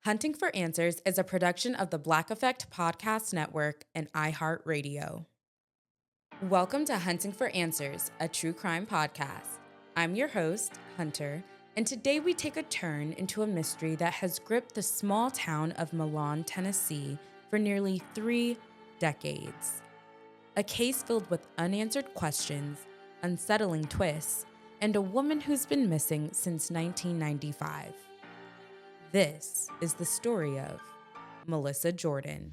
Hunting for Answers is a production of the Black Effect Podcast Network and iHeartRadio. Welcome to Hunting for Answers, a true crime podcast. I'm your host, Hunter, and today we take a turn into a mystery that has gripped the small town of Milan, Tennessee for nearly 3 decades. A case filled with unanswered questions, unsettling twists, and a woman who's been missing since 1995. This is the story of Melissa Jordan.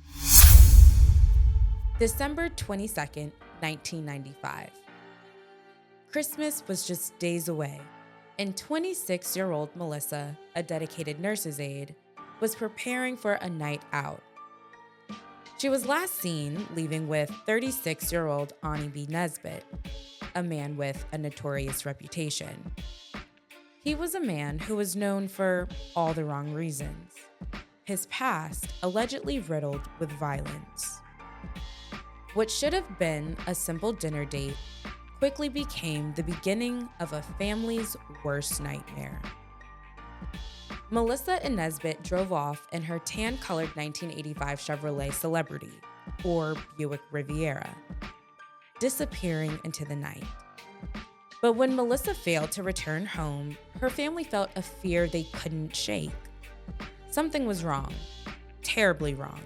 December 22nd, 1995. Christmas was just days away, and 26-year-old Melissa, a dedicated nurse's aide, was preparing for a night out. She was last seen leaving with 36-year-old Ani B. Nesbitt, a man with a notorious reputation. He was a man who was known for all the wrong reasons, his past allegedly riddled with violence. What should have been a simple dinner date quickly became the beginning of a family's worst nightmare. Melissa and Nesbitt drove off in her tan-colored 1985 Chevrolet Celebrity, or Buick Riviera, disappearing into the night. But when Melissa failed to return home, her family felt a fear they couldn't shake. Something was wrong, terribly wrong.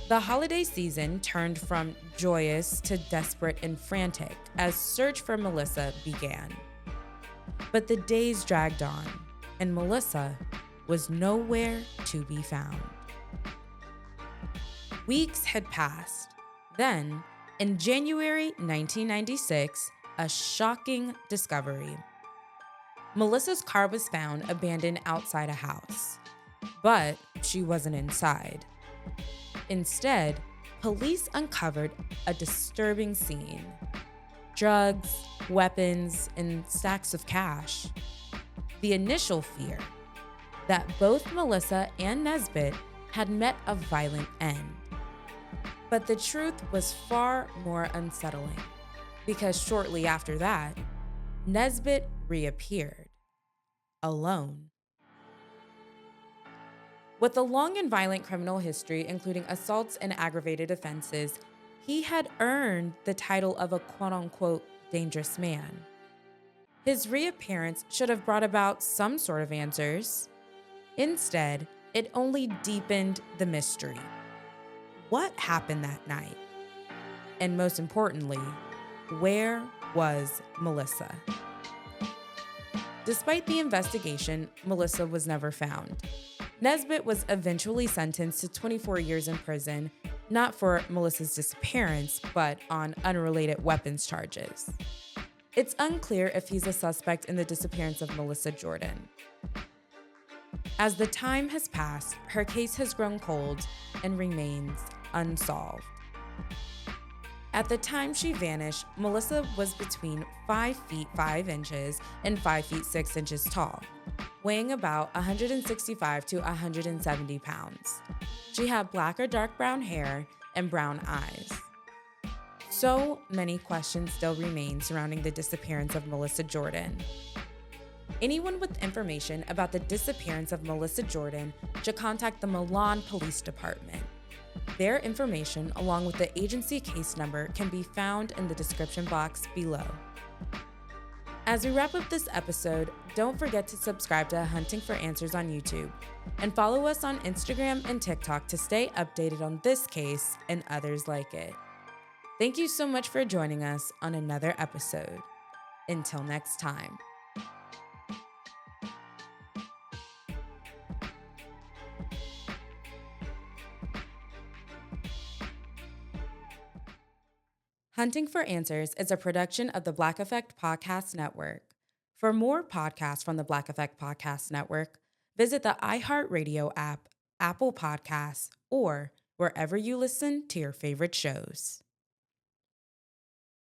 The holiday season turned from joyous to desperate and frantic as search for Melissa began. But the days dragged on, and Melissa was nowhere to be found. Weeks had passed. Then, in January 1996, a shocking discovery. Melissa's car was found abandoned outside a house, but she wasn't inside. Instead, police uncovered a disturbing scene. Drugs, weapons, and stacks of cash. The initial fear that both Melissa and Nesbitt had met a violent end. But the truth was far more unsettling, because shortly after that, Nesbitt reappeared, alone. With a long and violent criminal history, including assaults and aggravated offenses, he had earned the title of a quote-unquote dangerous man. His reappearance should have brought about some sort of answers. Instead, it only deepened the mystery. What happened that night? And most importantly, where was Melissa? Despite the investigation, Melissa was never found. Nesbitt was eventually sentenced to 24 years in prison, not for Melissa's disappearance, but on unrelated weapons charges. It's unclear if he's a suspect in the disappearance of Melissa Jordan. As the time has passed, her case has grown cold and remains unsolved. At the time she vanished, Melissa was between 5 feet 5 inches and 5 feet 6 inches tall, weighing about 165 to 170 pounds. She had black or dark brown hair and brown eyes. So many questions still remain surrounding the disappearance of Melissa Jordan. Anyone with information about the disappearance of Melissa Jordan should contact the Milan Police Department. Their information, along with the agency case number, can be found in the description box below. As we wrap up this episode, don't forget to subscribe to Hunting for Answers on YouTube and follow us on Instagram and TikTok to stay updated on this case and others like it. Thank you so much for joining us on another episode. Until next time. Hunting for Answers is a production of the Black Effect Podcast Network. For more podcasts from the Black Effect Podcast Network, visit the iHeartRadio app, Apple Podcasts, or wherever you listen to your favorite shows.